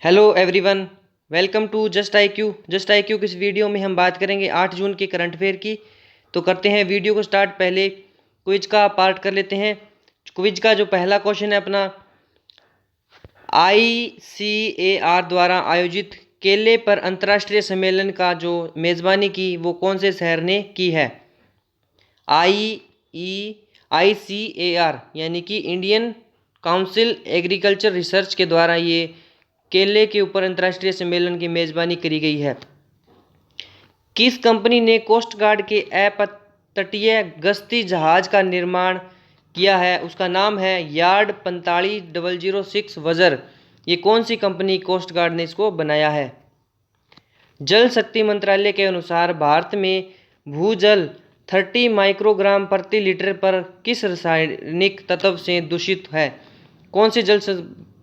Hello everyone, welcome to just I Q. Just I Q की इस video में हम बात करेंगे 8 जून के करंट अफेयर की। तो करते हैं वीडियो को स्टार्ट। पहले क्विज का पार्ट कर लेते हैं। क्विज का जो पहला क्वेश्चन है अपना, ICAR द्वारा आयोजित केले पर अंतर्राष्ट्रीय सम्मेलन का जो मेज़बानी की वो कौन से शहर ने की है? ICAR यानी कि इंडियन काउंसिल एग्रीकल्चर रिसर्च के द्वारा ये केले के ऊपर अंतर्राष्ट्रीय सम्मेलन की मेज़बानी करी गई है। किस कंपनी ने कोस्ट गार्ड के अपतटीय गश्ती जहाज का निर्माण किया है? उसका नाम है यार्ड 45006 वजर। ये कौन सी कंपनी कोस्ट गार्ड ने इसको बनाया है? जल शक्ति मंत्रालय के अनुसार भारत में भूजल 30 माइक्रोग्राम प्रति लीटर पर किस रासायनिक तत्व से दूषित है? कौन से जल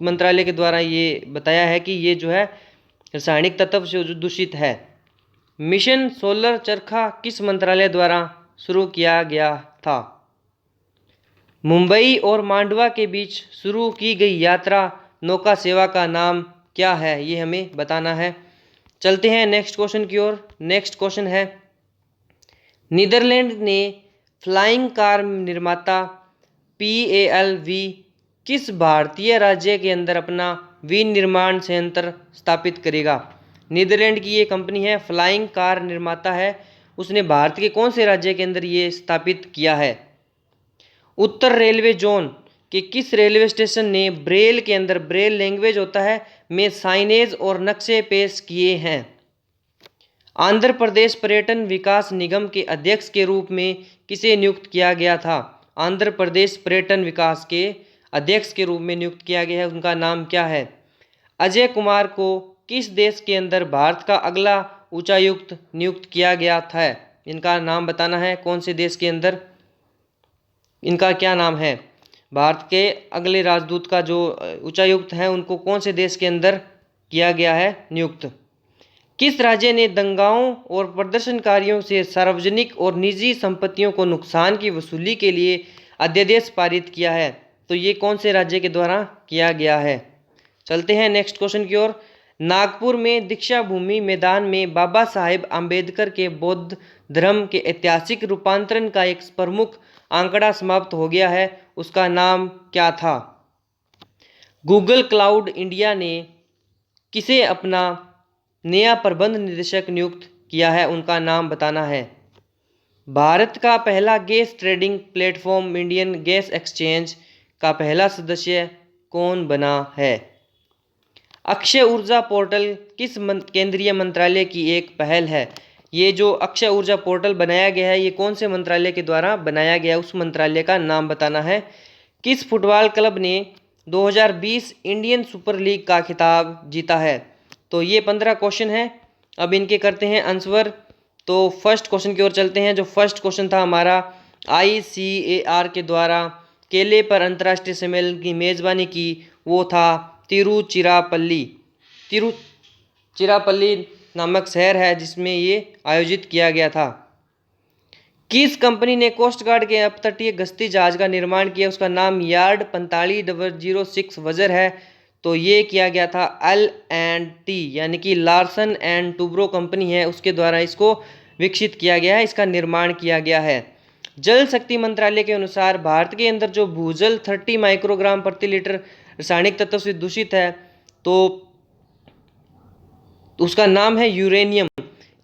मंत्रालय के द्वारा ये बताया है कि ये जो है रासायनिक तत्व से दूषित है? मिशन सोलर चरखा किस मंत्रालय द्वारा शुरू किया गया था? मुंबई और मांडवा के बीच शुरू की गई यात्रा नौका सेवा का नाम क्या है? ये हमें बताना है। चलते हैं नेक्स्ट क्वेश्चन की ओर। नेक्स्ट क्वेश्चन है, नीदरलैंड ने फ्लाइंग कार निर्माता PALV किस भारतीय राज्य के अंदर अपना विनिर्माण संयंत्र स्थापित करेगा? नीदरलैंड की ये कंपनी है, फ्लाइंग कार निर्माता है। उसने भारत के कौन से राज्य के अंदर ये स्थापित किया है? उत्तर रेलवे जोन के किस रेलवे स्टेशन ने ब्रेल के अंदर, ब्रेल लैंग्वेज होता है, में साइनेज और नक्शे पेश किए हैं? आंध्र प्रदेश पर्यटन विकास निगम के अध्यक्ष के रूप में किसे नियुक्त किया गया था? आंध्र प्रदेश पर्यटन विकास के अध्यक्ष के रूप में नियुक्त किया गया है, उनका नाम क्या है? अजय कुमार को किस देश के अंदर भारत का अगला उच्चायुक्त नियुक्त किया गया था? इनका नाम बताना है। कौन से देश के अंदर, इनका क्या नाम है? भारत के अगले राजदूत का जो उच्चायुक्त है उनको कौन से देश के अंदर किया गया है नियुक्त? किस राज्य ने दंगाओं और प्रदर्शनकारियों से सार्वजनिक और निजी संपत्तियों को नुकसान की वसूली के लिए अध्यादेश पारित किया है? तो ये कौन से राज्य के द्वारा किया गया है? चलते हैं नेक्स्ट क्वेश्चन की ओर। नागपुर में दीक्षा भूमि मैदान में बाबा साहेब आम्बेडकर के बौद्ध धर्म के ऐतिहासिक रूपांतरण का एक प्रमुख आंकड़ा समाप्त हो गया है, उसका नाम क्या था? गूगल क्लाउड इंडिया ने किसे अपना नया प्रबंध निदेशक नियुक्त किया है? उनका नाम बताना है। भारत का पहला gas trading platform Indian gas exchange का पहला सदस्य कौन बना है? अक्षय ऊर्जा पोर्टल किस केंद्रीय मंत्रालय की एक पहल है? ये जो अक्षय ऊर्जा पोर्टल बनाया गया है ये कौन से मंत्रालय के द्वारा बनाया गया है? उस मंत्रालय का नाम बताना है। किस फुटबॉल क्लब ने 2020 इंडियन सुपर लीग का खिताब जीता है? तो ये 15 क्वेश्चन हैं। अब इनके करते हैं आंसर। तो फर्स्ट क्वेश्चन की ओर चलते हैं। जो फर्स्ट क्वेश्चन था हमारा, ICAR के द्वारा केले पर अंतर्राष्ट्रीय सम्मेलन की मेज़बानी की, वो था तिरुचिरापल्ली। तिरुचिरापल्ली नामक शहर है जिसमें ये आयोजित किया गया था। किस कंपनी ने कोस्ट गार्ड के अपतटीय गश्ती जहाज का निर्माण किया? उसका नाम यार्ड 45006 वजर है। तो ये किया गया था L&T यानी कि लार्सन एंड टूब्रो कंपनी है, उसके द्वारा इसको विकसित किया गया है, इसका निर्माण किया गया है। जल शक्ति मंत्रालय के अनुसार भारत के अंदर जो भूजल 30 माइक्रोग्राम प्रति लीटर रासायनिक तत्व से दूषित है तो उसका नाम है यूरेनियम।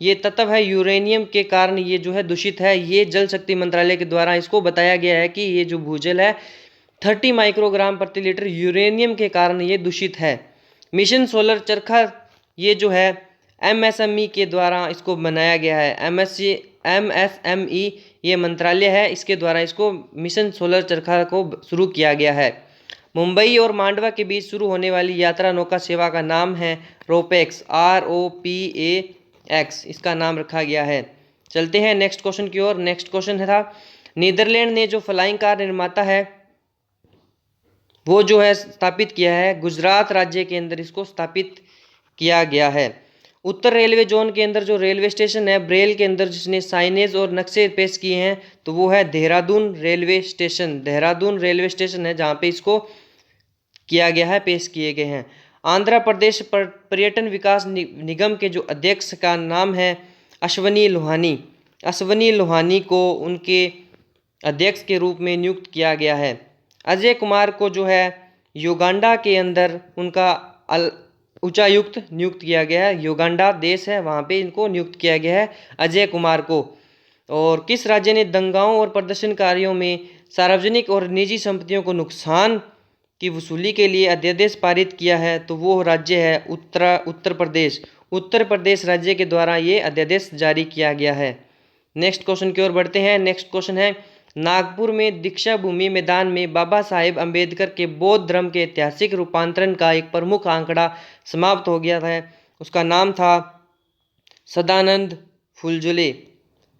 ये तत्व है यूरेनियम के कारण ये जो है दूषित है। ये जल शक्ति मंत्रालय के द्वारा इसको बताया गया है कि ये जो भूजल है 30 माइक्रोग्राम प्रति लीटर यूरेनियम के कारण ये दूषित है। मिशन सोलर चरखा ये जो है MSME के द्वारा इसको बनाया गया है। MSME ये मंत्रालय है, इसके द्वारा इसको मिशन सोलर चरखा को शुरू किया गया है। मुंबई और मांडवा के बीच शुरू होने वाली यात्रा नौका सेवा का नाम है रोपेक्स, ROPAX इसका नाम रखा गया है। चलते हैं नेक्स्ट क्वेश्चन की ओर। नेक्स्ट क्वेश्चन था, नीदरलैंड ने जो फ्लाइंग कार निर्माता है वो जो है स्थापित किया है गुजरात राज्य के अंदर, इसको स्थापित किया गया है। उत्तर रेलवे जोन के अंदर जो रेलवे स्टेशन है ब्रेल के अंदर जिसने साइनेज और नक्शे पेश किए हैं तो वो है Dehradun railway station. Dehradun railway station है जहाँ पे इसको किया गया है, पेश किए गए हैं। आंध्र प्रदेश पर्यटन विकास निगम के जो अध्यक्ष का नाम है अश्वनी लोहानी। अश्वनी लोहानी को उनके अध्यक्ष के रूप में नियुक्त किया गया है। अजय कुमार को जो है युगांडा के अंदर उनका उच्चायुक्त नियुक्त किया गया है। युगांडा देश है, वहाँ पे इनको नियुक्त किया गया है अजय कुमार को। और किस राज्य ने दंगाओं और प्रदर्शनकारियों में सार्वजनिक और निजी संपत्तियों को नुकसान की वसूली के लिए अध्यादेश पारित किया है? तो वो राज्य है उत्तर प्रदेश। उत्तर प्रदेश राज्य के द्वारा ये अध्यादेश जारी किया गया है। नेक्स्ट क्वेश्चन की ओर बढ़ते हैं। नेक्स्ट क्वेश्चन है, नागपुर में दीक्षा भूमि मैदान में बाबा साहेब अम्बेडकर के बौद्ध धर्म के ऐतिहासिक रूपांतरण का एक प्रमुख आंकड़ा समाप्त हो गया है। उसका नाम था सदानंद फुलझुले।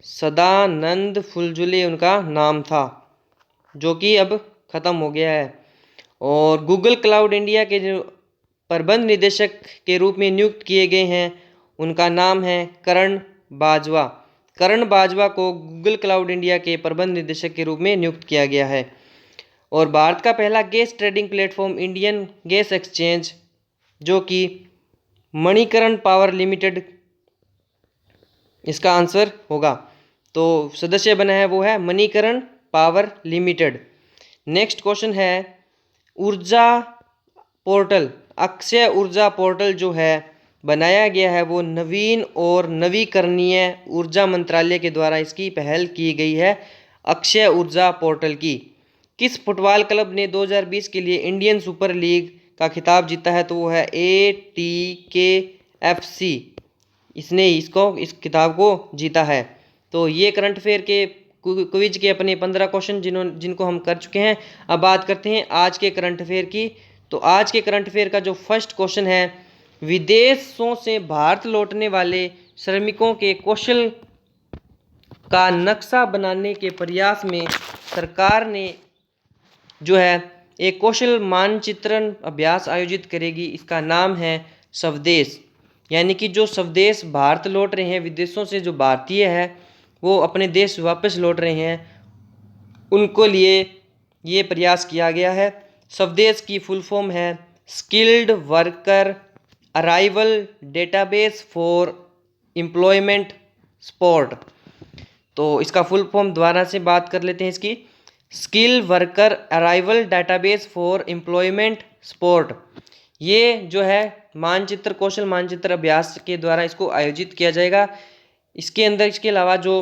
सदानंद फुलझुले उनका नाम था, जो कि अब ख़त्म हो गया है। और गूगल क्लाउड इंडिया के जो प्रबंध निदेशक के रूप में नियुक्त किए गए हैं, उनका नाम है करण बाजवा। करण बाजवा को गूगल क्लाउड इंडिया के प्रबंध निदेशक के रूप में नियुक्त किया गया है। और भारत का पहला gas trading platform Indian gas exchange, जो कि मणिकरण पावर लिमिटेड इसका आंसर होगा। तो सदस्य बना है वो है Manikaran power limited. Next question है, ऊर्जा पोर्टल, अक्षय ऊर्जा पोर्टल जो है बनाया गया है, वो नवीन और नवीकरणीय ऊर्जा मंत्रालय के द्वारा इसकी पहल की गई है अक्षय ऊर्जा पोर्टल की। किस फुटबॉल क्लब ने 2020 के लिए इंडियन सुपर लीग का खिताब जीता है? तो वो है ATKFC। इसने इस खिताब को जीता है। तो ये करंट अफेयर के क्विज के अपने 15 क्वेश्चन जिनको हम कर चुके हैं। अब बात करते हैं आज के करंट अफेयर की। तो आज के करंट अफेयर का जो फर्स्ट क्वेश्चन है, विदेशों से भारत लौटने वाले श्रमिकों के कौशल का नक्शा बनाने के प्रयास में सरकार ने जो है एक कौशल मानचित्रण अभ्यास आयोजित करेगी। इसका नाम है स्वदेश। यानी कि जो स्वदेश भारत लौट रहे हैं, विदेशों से जो भारतीय है वो अपने देश वापस लौट रहे हैं, उनको लिए ये प्रयास किया गया है। स्वदेश की फुल फॉर्म है skilled worker arrival database for employment support. तो इसका फुल फॉर्म दोबारा से बात कर लेते हैं इसकी। Skill worker arrival database for employment support. ये जो है मानचित्र कौशल मानचित्र अभ्यास के द्वारा इसको आयोजित किया जाएगा। इसके अंदर इसके अलावा जो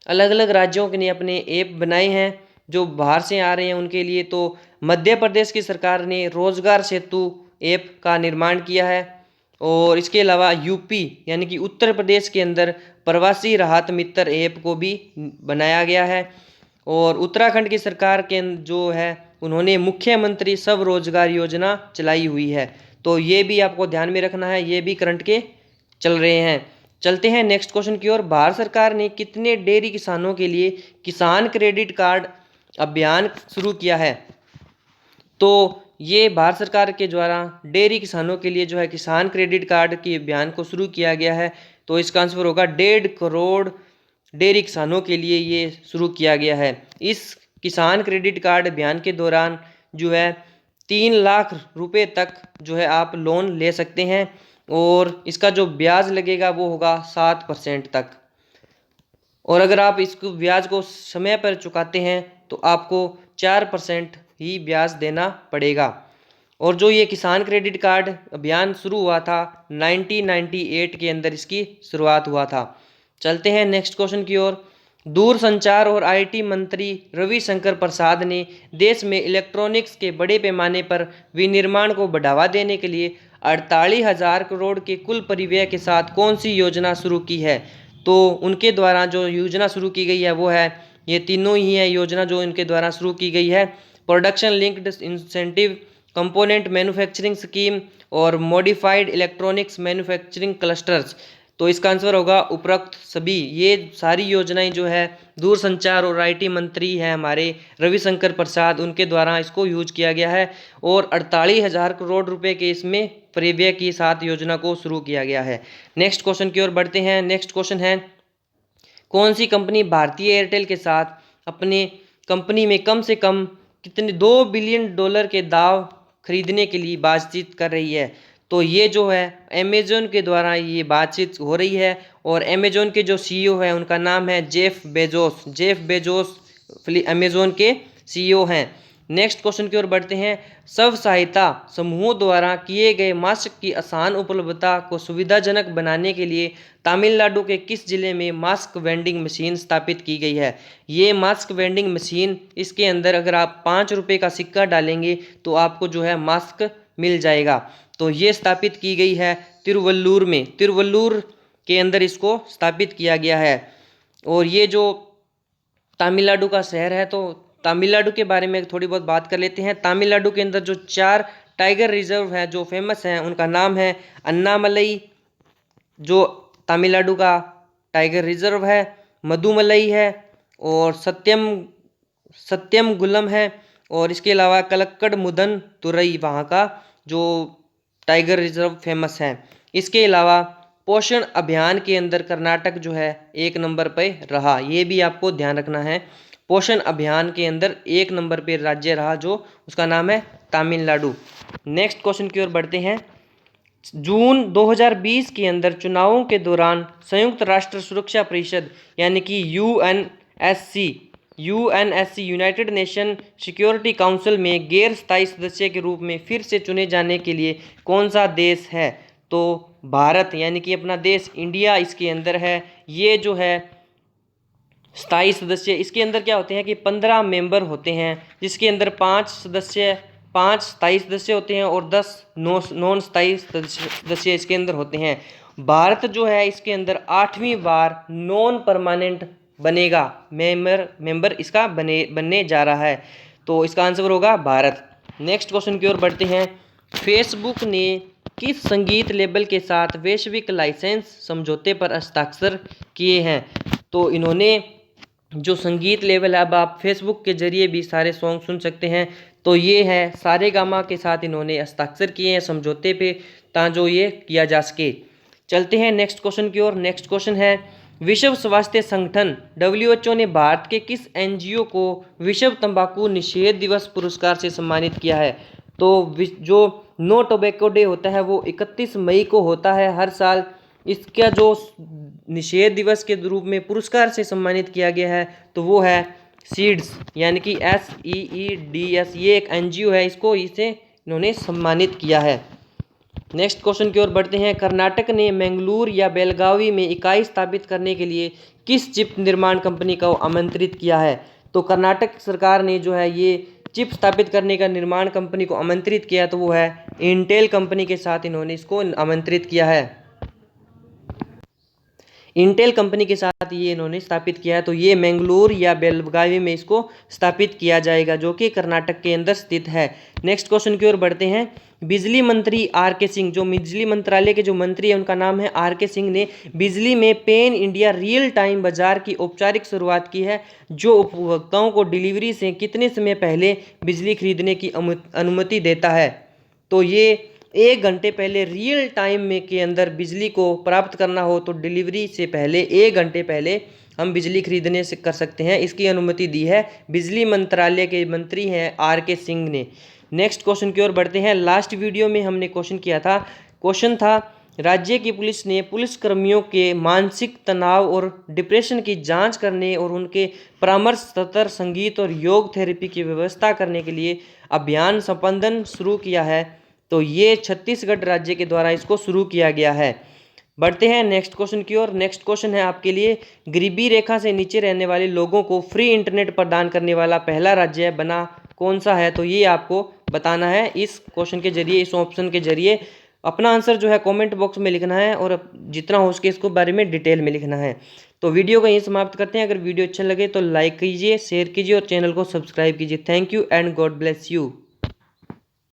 अलग अलग राज्यों के ने अपने ऐप बनाए हैं जो बाहर से आ रहे हैं उनके लिए, तो मध्य प्रदेश की सरकार ने रोजगार सेतु ऐप का निर्माण किया है। और इसके अलावा यूपी यानी कि उत्तर प्रदेश के अंदर प्रवासी राहत मित्र ऐप को भी बनाया गया है। और उत्तराखंड की सरकार के जो है उन्होंने मुख्यमंत्री स्वरोजगार योजना चलाई हुई है। तो ये भी आपको ध्यान में रखना है, ये भी करंट के चल रहे हैं। चलते हैं नेक्स्ट क्वेश्चन की ओर। भारत सरकार ने कितने डेयरी किसानों के लिए किसान क्रेडिट कार्ड अभियान शुरू किया है? तो ये भारत सरकार के द्वारा डेयरी किसानों के लिए जो है किसान क्रेडिट कार्ड के अभियान को शुरू किया गया है। तो इसका आंसर होगा 1.5 करोड़ डेयरी किसानों के लिए ये शुरू किया गया है। इस किसान क्रेडिट कार्ड अभियान के दौरान जो है 3 लाख रुपए तक जो है आप लोन ले सकते हैं और इसका जो ब्याज लगेगा वो होगा 7% तक। और अगर आप इस ब्याज को समय पर चुकाते हैं तो आपको 4% ही ब्याज देना पड़ेगा। और जो ये किसान क्रेडिट कार्ड अभियान शुरू हुआ था 1998 के अंदर इसकी शुरुआत हुआ था। चलते हैं नेक्स्ट क्वेश्चन की ओर। दूरसंचार और आईटी मंत्री रविशंकर प्रसाद ने देश में इलेक्ट्रॉनिक्स के बड़े पैमाने पर विनिर्माण को बढ़ावा देने के लिए 48,000 करोड़ के कुल परिव्यय के साथ कौन सी योजना शुरू की है? तो उनके द्वारा जो योजना शुरू की गई है वो है, ये तीनों ही है योजना जो इनके द्वारा शुरू की गई है, production linked incentive, component manufacturing scheme और मॉडिफाइड इलेक्ट्रॉनिक्स मैन्युफैक्चरिंग क्लस्टर्स। तो इसका आंसर होगा उपरोक्त सभी। ये सारी योजनाएं जो है दूरसंचार और आईटी मंत्री हैं हमारे रविशंकर प्रसाद, उनके द्वारा इसको यूज किया गया है और 48,000 करोड़ रुपए के इसमें परिव्यय के साथ योजना को शुरू किया गया है। नेक्स्ट क्वेश्चन की ओर बढ़ते हैं। नेक्स्ट क्वेश्चन है, कौन सी कंपनी भारतीय एयरटेल के साथ अपने कंपनी में कम से कम कितने $2 बिलियन के दाव खरीदने के लिए बातचीत कर रही है। तो ये जो है अमेजोन के द्वारा ये बातचीत हो रही है और अमेजोन के जो सीईओ है उनका नाम है Jeff Bezos. Jeff Bezos Amazon के सीईओ हैं। नेक्स्ट क्वेश्चन की ओर बढ़ते हैं। स्व सहायता समूहों द्वारा किए गए मास्क की आसान उपलब्धता को सुविधाजनक बनाने के लिए तमिलनाडु के किस जिले में मास्क वेंडिंग मशीन स्थापित की गई है? ये मास्क वेंडिंग मशीन, इसके अंदर अगर आप 5 रुपये का सिक्का डालेंगे तो आपको जो है मास्क मिल जाएगा। तो ये स्थापित की गई है तिरुवल्लुर में। तिरुवल्लुर के अंदर इसको स्थापित किया गया है। और ये जो तमिलनाडु का शहर है, तो तमिलनाडु के बारे में थोड़ी बहुत बात कर लेते हैं। तमिलनाडु के अंदर जो 4 टाइगर रिजर्व है जो फेमस हैं उनका नाम है अन्नामलई जो तमिलनाडु का टाइगर रिजर्व है, मदुमलई है और सत्यमगुलम है, और इसके अलावा कलक्कड़ मुदन तुरई वहाँ का जो टाइगर रिजर्व फेमस है। इसके अलावा पोषण अभियान के अंदर कर्नाटक जो है 1 नंबर पे रहा, ये भी आपको ध्यान रखना है। पोषण अभियान के अंदर 1 नंबर पे राज्य रहा जो उसका नाम है तमिलनाडु। नेक्स्ट क्वेश्चन की ओर बढ़ते हैं। जून 2020 के अंदर चुनावों के दौरान संयुक्त राष्ट्र सुरक्षा परिषद यानी कि UNSC United nation security council में गैर स्थायी सदस्य के रूप में फिर से चुने जाने के लिए कौन सा देश है? तो भारत यानी कि अपना देश इंडिया इसके अंदर है। ये जो है स्थायी सदस्य, इसके अंदर क्या होते हैं कि 15 मेंबर होते हैं, जिसके अंदर 5 स्थायी सदस्य होते हैं और 10 नॉन स्थायी सदस्य इसके अंदर होते हैं। भारत जो है इसके अंदर 8वीं बार नॉन परमानेंट बनेगा, मेंबर इसका बनने जा रहा है। तो इसका आंसर होगा भारत। नेक्स्ट क्वेश्चन की ओर बढ़ते हैं। फेसबुक ने किस संगीत लेबल के साथ वैश्विक लाइसेंस समझौते पर हस्ताक्षर किए हैं? तो इन्होंने जो संगीत लेवल है, अब आप फेसबुक के जरिए भी सारे सॉन्ग सुन सकते हैं, तो ये है सारेगामा के साथ इन्होंने हस्ताक्षर किए हैं समझौते पे, ताकि ये किया जा सके। चलते हैं नेक्स्ट क्वेश्चन की ओर। नेक्स्ट क्वेश्चन है। विश्व स्वास्थ्य संगठन WHO ने भारत के किस NGO को विश्व तंबाकू निषेध दिवस पुरस्कार से सम्मानित किया है? तो जो नो टोबैको डे होता है वो 31 मई को होता है हर साल। इसका जो निषेध दिवस के रूप में पुरस्कार से सम्मानित किया गया है तो वो है सीड्स यानी कि SEEDS। ये एक NGO है, इसे इन्होंने सम्मानित किया है। नेक्स्ट क्वेश्चन की ओर बढ़ते हैं। कर्नाटक ने मंगलूर या बेलगावी में इकाई स्थापित करने के लिए किस चिप निर्माण कंपनी को आमंत्रित किया है? तो कर्नाटक सरकार ने जो है ये चिप स्थापित करने का निर्माण कंपनी को आमंत्रित किया, तो वो है इंटेल कंपनी के साथ इन्होंने इसको आमंत्रित किया है। इंटेल कंपनी के साथ ये इन्होंने स्थापित किया है। तो ये मंगलूर या बेलगावी में इसको स्थापित किया जाएगा जो कि कर्नाटक के अंदर स्थित है। नेक्स्ट क्वेश्चन की ओर बढ़ते हैं। बिजली मंत्री RK सिंह, जो बिजली मंत्रालय के जो मंत्री हैं उनका नाम है RK सिंह, ने बिजली में पेन इंडिया रियल टाइम बाजार की औपचारिक शुरुआत की है, जो उपभोक्ताओं को डिलीवरी से कितने समय पहले बिजली खरीदने की अनुमति देता है? तो ये 1 घंटे पहले रियल टाइम में के अंदर बिजली को प्राप्त करना हो तो डिलीवरी से पहले 1 घंटे पहले हम बिजली खरीदने से कर सकते हैं। इसकी अनुमति दी है बिजली मंत्रालय के मंत्री हैं RK सिंह ने। नेक्स्ट क्वेश्चन की ओर बढ़ते हैं। लास्ट वीडियो में हमने क्वेश्चन था राज्य की पुलिस ने पुलिसकर्मियों के मानसिक तनाव और डिप्रेशन की जांच करने और उनके परामर्श सत्र संगीत और योग थेरेपी की व्यवस्था करने के लिए अभियान संपादन शुरू किया है। तो ये छत्तीसगढ़ राज्य के द्वारा इसको शुरू किया गया है। बढ़ते हैं नेक्स्ट क्वेश्चन की ओर। नेक्स्ट क्वेश्चन है आपके लिए, गरीबी रेखा से नीचे रहने वाले लोगों को फ्री इंटरनेट प्रदान करने वाला पहला राज्य बना कौन सा है? तो ये आपको बताना है इस क्वेश्चन के जरिए, इस ऑप्शन के जरिए। अपना आंसर जो है कमेंट बॉक्स में लिखना है और जितना हो सके इसको बारे में डिटेल में लिखना है। तो वीडियो को यहीं समाप्त करते हैं। अगर वीडियो अच्छा लगे तो लाइक कीजिए, शेयर कीजिए और चैनल को सब्सक्राइब कीजिए। Thank you and God bless you.